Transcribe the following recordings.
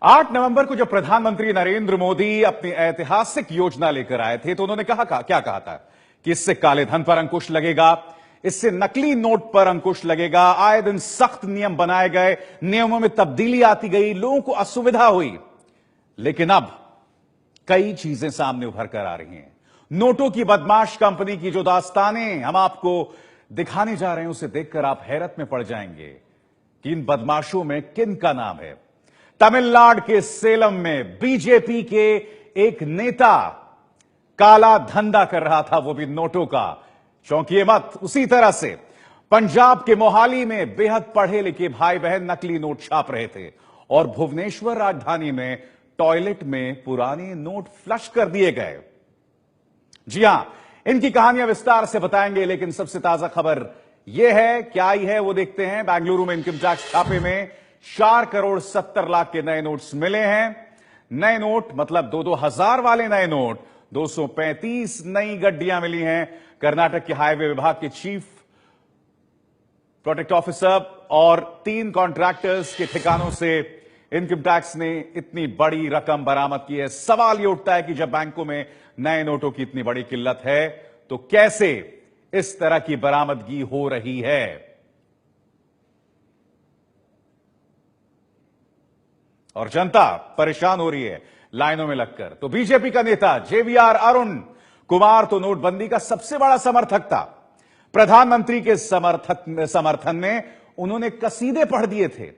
8 नवंबर को जब प्रधानमंत्री नरेंद्र मोदी अपनी ऐतिहासिक योजना लेकर आए थे तो उन्होंने क्या कहा था कि इससे काले धन पर अंकुश लगेगा, इससे नकली नोट पर अंकुश लगेगा, आए दिन सख्त नियम बनाए गए, नियमों में तब्दीली आती गई, लोगों को असुविधा हुई। लेकिन अब कई चीजें सामने उभर कर आ रही हैं। नोटों की बदमाश कंपनी की जो दास्तानें हम आपको दिखाने जा रहे हैं उसे देखकर आप हैरत में पड़ जाएंगे कि इन बदमाशों में किन का नाम है। तमिलनाडु के सेलम में बीजेपी के एक नेता काला धंधा कर रहा था, वो भी नोटों का। चौंकिए मत, उसी तरह से पंजाब के मोहाली में बेहद पढ़े लिखे भाई बहन नकली नोट छाप रहे थे और भुवनेश्वर राजधानी में टॉयलेट में पुराने नोट फ्लश कर दिए गए। जी हां, इनकी कहानियां विस्तार से बताएंगे, लेकिन सबसे ताजा खबर यह है, क्या आई है वो देखते हैं। बेंगलुरु में इनकम टैक्स छापे में 4 करोड़ 70 लाख के नए नोट्स मिले हैं। नए नोट मतलब 2-2 हजार वाले नए नोट, 235 नई गड्डियां मिली हैं। कर्नाटक के हाईवे विभाग के चीफ प्रोटेक्ट ऑफिसर और 3 कॉन्ट्रैक्टर्स के ठिकानों से इनकम टैक्स ने इतनी बड़ी रकम बरामद की है। सवाल यह उठता है कि जब बैंकों में नए नोटों की इतनी बड़ी किल्लत है तो कैसे इस तरह की बरामदगी हो रही है। और जनता परेशान हो रही है लाइनों में लगकर। तो बीजेपी का नेता जेवीआर अरुण कुमार तो नोटबंदी का सबसे बड़ा समर्थक था। प्रधानमंत्री के समर्थन में उन्होंने कसीदे पढ़ दिए थे।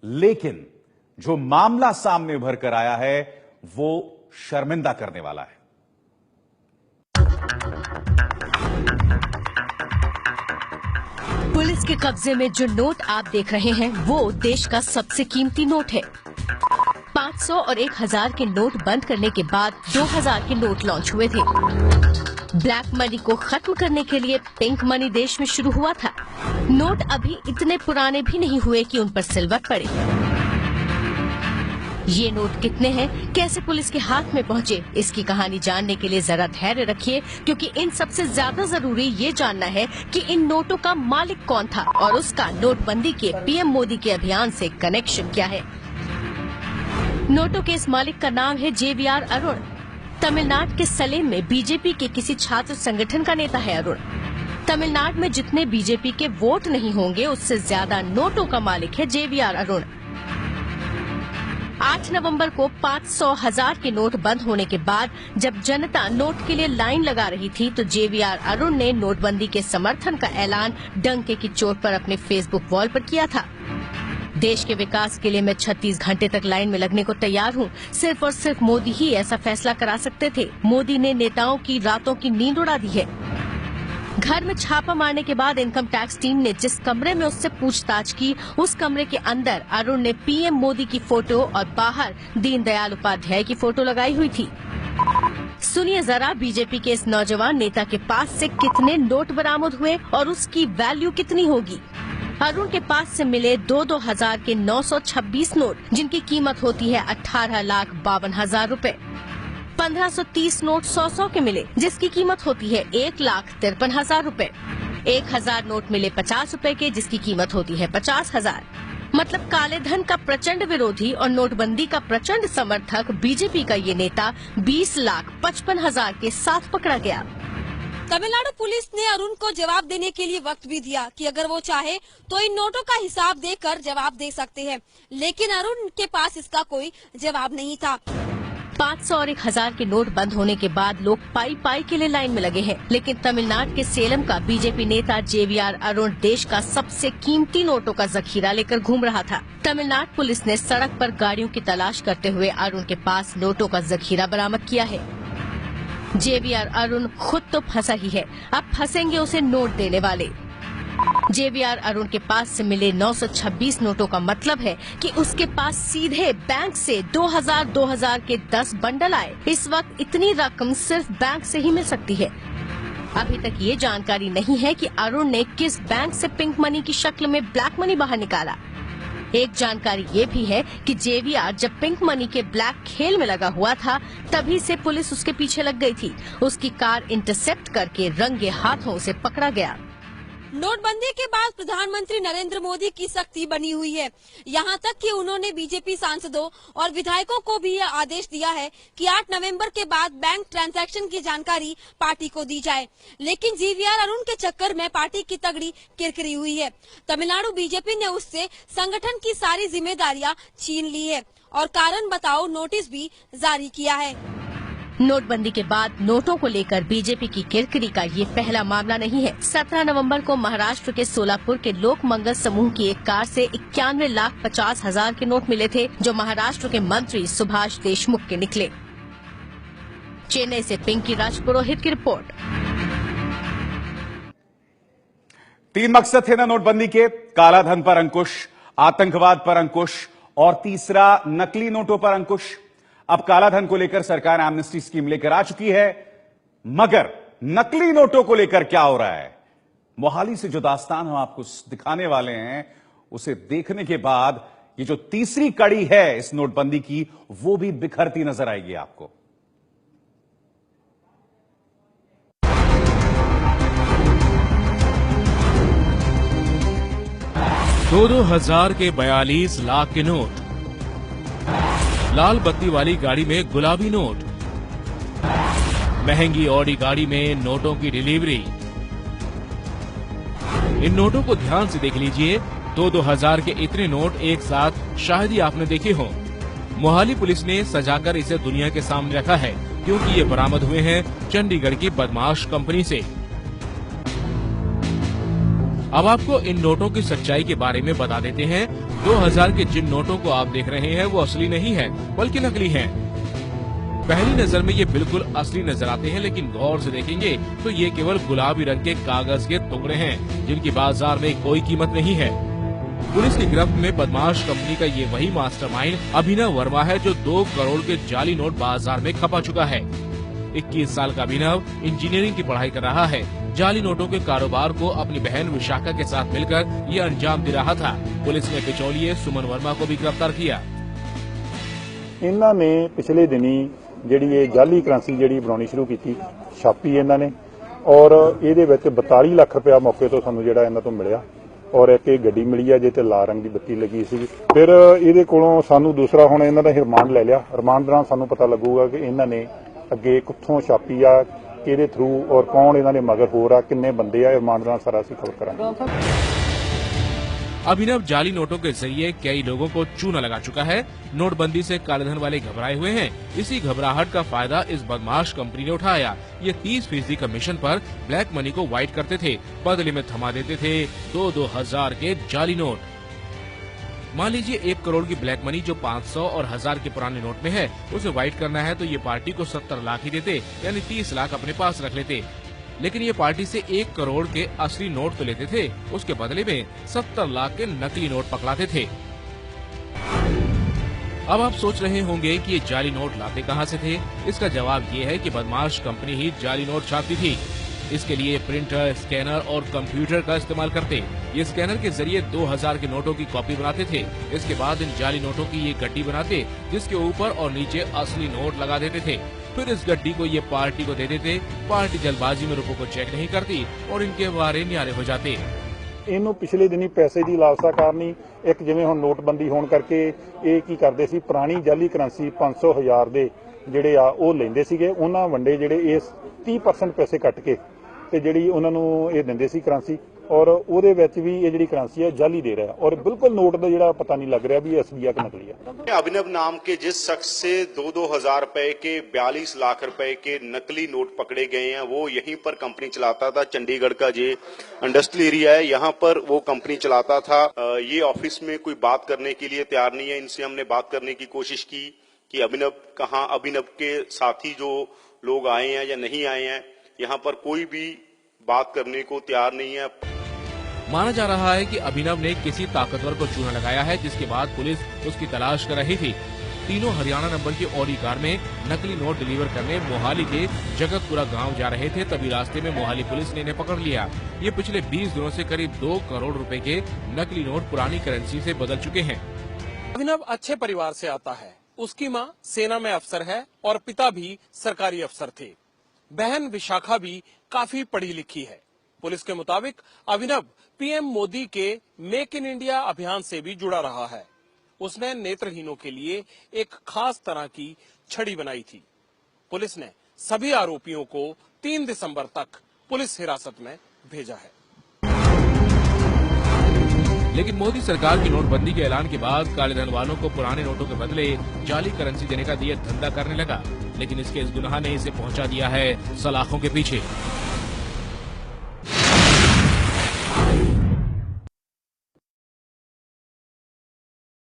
लेकिन जो मामला सामने उभर कर आया है वो शर्मिंदा करने वाला है। पुलिस के कब्जे में जो नोट आप देख रहे हैं वो देश का सबसे कीमती नोट है। 500 और 1000 के नोट बंद करने के बाद 2000 के नोट लॉन्च हुए थे। ब्लैक मनी को खत्म करने के लिए पिंक मनी देश में शुरू हुआ था। नोट अभी इतने पुराने भी नहीं हुए कि उन पर सिल्वट पड़े। ये नोट कितने हैं, कैसे पुलिस के हाथ में पहुँचे, इसकी कहानी जानने के लिए जरा धैर्य रखिए, क्योंकि इन सबसे ज्यादा जरूरी ये जानना है कि इन नोटों का मालिक कौन था और उसका नोटबंदी के पीएम मोदी के अभियान से कनेक्शन क्या है। नोटों के इस मालिक का नाम है जेवीआर अरुण। तमिलनाडु के सलेम में बीजेपी के किसी छात्र संगठन का नेता है अरुण। तमिलनाडु में जितने बीजेपी के वोट नहीं होंगे उससे ज्यादा नोटों का मालिक है जेवीआर अरुण। 8 नवंबर को 500, 1000 के नोट बंद होने के बाद जब जनता नोट के लिए लाइन लगा रही थी तो जेवीआर अरुण ने नोटबंदी के समर्थन का ऐलान डंके की चोट पर अपने फेसबुक वॉल पर किया था। देश के विकास के लिए मैं 36 घंटे तक लाइन में लगने को तैयार हूँ। सिर्फ और सिर्फ मोदी ही ऐसा फैसला करा सकते थे। मोदी ने नेताओं की रातों की नींद उड़ा दी है। घर में छापा मारने के बाद इनकम टैक्स टीम ने जिस कमरे में उससे पूछताछ की, उस कमरे के अंदर अरुण ने पीएम मोदी की फोटो और बाहर दीनदयाल उपाध्याय की फोटो लगाई हुई थी। सुनिए जरा, बीजेपी के इस नौजवान नेता के पास से कितने नोट बरामद हुए और उसकी वैल्यू कितनी होगी। अरुण के पास से मिले 2-2 हजार के 926 नोट, जिनकी कीमत होती है 18,52,000 रूपए। 1530 नोट 100 के मिले, जिसकी कीमत होती है 1,53,000 रूपए। 1000 नोट मिले 50 रूपए के, जिसकी कीमत होती है 50,000। मतलब काले धन का प्रचंड विरोधी और नोटबंदी का प्रचंड समर्थक बीजेपी का ये नेता 20,55,000 के साथ पकड़ा गया। तमिलनाडु पुलिस ने अरुण को जवाब देने के लिए वक्त भी दिया कि अगर वो चाहे तो इन नोटों का हिसाब देकर जवाब दे सकते हैं, लेकिन अरुण के पास इसका कोई जवाब नहीं था। 500 और 1000 के नोट बंद होने के बाद लोग पाई के लिए लाइन में लगे हैं, लेकिन तमिलनाडु के सेलम का बीजेपी नेता जेवीआर अरुण देश का सबसे कीमती नोटों का जखीरा लेकर घूम रहा था। तमिलनाडु पुलिस ने सड़क पर गाड़ियों की तलाश करते हुए अरुण के पास नोटों का जखीरा बरामद किया है। जेवीआर अरुण खुद तो फंसा ही है, अब फंसेंगे उसे नोट देने वाले। जेवीआर अरुण के पास से मिले 926 नोटों का मतलब है कि उसके पास सीधे बैंक से 2000 के 10 बंडल आए। इस वक्त इतनी रकम सिर्फ बैंक से ही मिल सकती है। अभी तक ये जानकारी नहीं है कि अरुण ने किस बैंक से पिंक मनी की शक्ल में ब्लैक मनी बाहर निकाला। एक जानकारी ये भी है कि जेवीआर जब पिंक मनी के ब्लैक खेल में लगा हुआ था तभी से पुलिस उसके पीछे लग गई थी। उसकी कार इंटरसेप्ट करके रंगे हाथों उसे पकड़ा गया। नोटबंदी के बाद प्रधानमंत्री नरेंद्र मोदी की सख्ती बनी हुई है। यहाँ तक कि उन्होंने बीजेपी सांसदों और विधायकों को भी यह आदेश दिया है कि 8 नवंबर के बाद बैंक ट्रांजैक्शन की जानकारी पार्टी को दी जाए। लेकिन जीवीआर अरुण के चक्कर में पार्टी की तगड़ी किरकिरी हुई है। तमिलनाडु बीजेपी ने उससे संगठन की सारी जिम्मेदारियां छीन ली है और कारण बताओ नोटिस भी जारी किया है। नोटबंदी के बाद नोटों को लेकर बीजेपी की किरकिरी का ये पहला मामला नहीं है। 17 नवंबर को महाराष्ट्र के सोलापुर के लोक मंगल समूह की एक कार से 91,50,000 के नोट मिले थे, जो महाराष्ट्र के मंत्री सुभाष देशमुख के निकले। चेन्नई से पिंकी राजपुरोहित की रिपोर्ट। 3 मकसद थे ना नोटबंदी के: काला धन पर अंकुश, आतंकवाद पर अंकुश और तीसरा नकली नोटों पर अंकुश। अब काला धन को लेकर सरकार एमनेस्टी स्कीम लेकर आ चुकी है, मगर नकली नोटों को लेकर क्या हो रहा है? मोहाली से जो दास्तान हम आपको दिखाने वाले हैं, उसे देखने के बाद ये जो तीसरी कड़ी है इस नोटबंदी की, वो भी बिखरती नजर आएगी आपको। 2000 के 42 लाख के नोट, लाल बत्ती वाली गाड़ी में गुलाबी नोट, महंगी ऑडी गाड़ी में नोटों की डिलीवरी। इन नोटों को ध्यान से देख लीजिए। 2000 के इतने नोट एक साथ शायद ही आपने देखे हों। मोहाली पुलिस ने सजाकर इसे दुनिया के सामने रखा है, क्योंकि ये बरामद हुए हैं चंडीगढ़ की बदमाश कंपनी से। अब आपको इन नोटों की सच्चाई के बारे में बता देते हैं। 2000 के जिन नोटों को आप देख रहे हैं वो असली नहीं है, बल्कि नकली हैं। पहली नजर में ये बिल्कुल असली नजर आते हैं, लेकिन गौर से देखेंगे तो ये केवल गुलाबी रंग के कागज के टुकड़े हैं, जिनकी बाजार में कोई कीमत नहीं है। पुलिस की गिरफ्त में बदमाश कंपनी का ये वही मास्टरमाइंड अभिनव वर्मा है, जो 2 करोड़ के जाली नोट बाजार में खपा चुका है। 21 साल का अभिनव इंजीनियरिंग की पढ़ाई कर रहा है। जाली नोटों के कारोबार को अपनी बहन विशाखा के साथ मिलकर ये अंजाम दे रहा था। पुलिस ने बिचौलिए सुमन वर्मा को भी गिरफ्तार किया। इन्हों ने पिछले दिनी ਜਿਹੜੀ ਇਹ ਜਾਲੀ ਕਰੰਸੀ ਜਿਹੜੀ ਬਣਾਉਣੀ ਸ਼ੁਰੂ ਕੀਤੀ, ਛਾਪੀ ਇਹਨਾਂ ਨੇ, ਔਰ ਇਹਦੇ ਵਿੱਚ 42 ਲੱਖ ਰੁਪਇਆ ਮੌਕੇ ਤੋਂ ਸਾਨੂੰ ਜਿਹੜਾ ਇਹਨਾਂ ਤੋਂ ਮਿਲਿਆ, ਔਰ ਇੱਕ ਇਹ ਗੱਡੀ ਮਿਲੀ ਆ ਜਿਹਤੇ ਲਾਲ ਰੰਗ ਦੀ ਬੱਤੀ ਲੱਗੀ ਸੀ। ਫਿਰ ਇਹਦੇ ਕੋਲੋਂ ਸਾਨੂੰ ਦੂਸਰਾ ਹੁਣ ਇਹਨਾਂ ਦਾ ਰਿਮਾਂਡ ਲੈ ਲਿਆ। ਰਿਮਾਂਡ ਦੌਰਾਨ ਸਾਨੂੰ ਪਤਾ ਲੱਗੂਗਾ ਕਿ ਇਹਨਾਂ ਨੇ ਅੱਗੇ ਕਿੱਥੋਂ ਛਾਪੀ ਆ, ਕਿਹਦੇ ਥਰੂ ਔਰ ਕੌਣ ਇਹਨਾਂ ਦੇ ਮਗਰ ਹੋਰ ਆ, ਕਿੰਨੇ ਬੰਦੇ ਆ। ਰਿਮਾਂਡ ਦੌਰਾਨ ਸਾਰਾ ਅਸੀਂ ਖਬਰ ਕਰਾਂਗੇ। अभिनव जाली नोटों के जरिए कई लोगों को चूना लगा चुका है। नोटबंदी से कालेधन वाले घबराए हुए हैं। इसी घबराहट का फायदा इस बदमाश कंपनी ने उठाया। ये 30% कमीशन पर ब्लैक मनी को व्हाइट करते थे, बदले में थमा देते थे 2,000 के जाली नोट। मान लीजिए 1 करोड़ की ब्लैक मनी जो 500 और 1000 के पुराने नोट में है, उसे व्हाइट करना है तो ये पार्टी को 70 लाख ही देते, यानी 30 लाख अपने पास रख लेते। लेकिन ये पार्टी से 1 करोड़ के असली नोट तो लेते थे, उसके बदले में 70 लाख के नकली नोट पकड़ाते थे। अब आप सोच रहे होंगे कि ये जाली नोट लाते कहां से थे। इसका जवाब ये है कि बदमाश कंपनी ही जाली नोट छापती थी। इसके लिए प्रिंटर, स्कैनर और कंप्यूटर का इस्तेमाल करते। ये स्कैनर के जरिए 2000 के नोटों की कॉपी बनाते थे। इसके बाद इन जाली नोटों की ये गड्डी बनाते, जिसके ऊपर और नीचे असली नोट लगा देते थे। फिर इस गड्डी को ये पार्टी को दे देते। पार्टी जल्दबाजी में रुपयों को चेक नहीं करती और इनके बारे न्यारे हो जाते। ਇਹਨੂੰ ਪਿਛਲੇ ਦਿਨੀ ਪੈਸੇ ਦੀ ਲਾਲਸਾ ਕਾਰਨੀ ਇੱਕ ਜਿਵੇਂ ਹੁਣ ਨੋਟਬੰਦੀ ਹੋਣ ਕਰਕੇ ਇਹ ਕੀ ਕਰਦੇ ਸੀ, ਪੁਰਾਣੀ ਜਾਲੀ ਕਰੰਸੀ 500,000 ਦੇ ਜਿਹੜੇ ਆ ਉਹ ਲੈਂਦੇ ਸੀਗੇ। ਉਹਨਾਂ ਵੰਡੇ ਜਿਹੜੇ ਇਸ 30% ਪੈਸੇ ਕੱਟ ਕੇ ਤੇ ਜਿਹੜੀ ਉਹਨਾਂ ਨੂੰ ਇਹ ਦਿੰਦੇ ਸੀ ਕਰੰਸੀ, और ਉਹਦੇ ਵਿੱਚ ਵੀ ਇਹ ਜਿਹੜੀ ਕਰੰਸੀ ਹੈ ਜਾਲੀ ਦੇ ਰਿਹਾ और बिल्कुल नोट ਦਾ ਜਿਹੜਾ पता नहीं लग रहा भी असली है कि नकली है। अभिनव नाम के जिस शख्स से 2,000 रुपए के 42 लाख रुपए के नकली नोट पकड़े गए हैं, वो यहीं पर कंपनी चलाता था। चंडीगढ़ का जो इंडस्ट्रियल एरिया है, यहाँ पर वो कंपनी चलाता था। ये ऑफिस में कोई बात करने के लिए तैयार नहीं है। इनसे हमने बात करने की कोशिश की कि अभिनव कहाँ, अभिनव के साथी जो लोग आए हैं या नहीं आए हैं, यहाँ पर कोई भी बात करने को तैयार नहीं है। माना जा रहा है कि अभिनव ने किसी ताकतवर को चूना लगाया है, जिसके बाद पुलिस उसकी तलाश कर रही थी। तीनों हरियाणा नंबर की ऑडी कार में नकली नोट डिलीवर करने मोहाली के जगतपुरा गांव जा रहे थे। तभी रास्ते में मोहाली पुलिस ने इन्हें पकड़ लिया। ये पिछले 20 दिनों से करीब 2 करोड़ रुपए के नकली नोट पुरानी करेंसी से बदल चुके हैं। अभिनव अच्छे परिवार से आता है। उसकी माँ सेना में अफसर है और पिता भी सरकारी अफसर थे। बहन विशाखा भी काफी पढ़ी लिखी है। पुलिस के मुताबिक अभिनव पीएम मोदी के मेक इन इंडिया अभियान से भी जुड़ा रहा है। उसने नेत्रहीनों के लिए एक खास तरह की छड़ी बनाई थी। पुलिस ने सभी आरोपियों को 3 दिसंबर तक पुलिस हिरासत में भेजा है। लेकिन मोदी सरकार की नोटबंदी के ऐलान के बाद काले धन वालों को पुराने नोटों के बदले जाली करेंसी देने का दिया धंधा करने लगा। लेकिन इसके इस गुनाह ने इसे पहुंचा दिया है सलाखों के पीछे।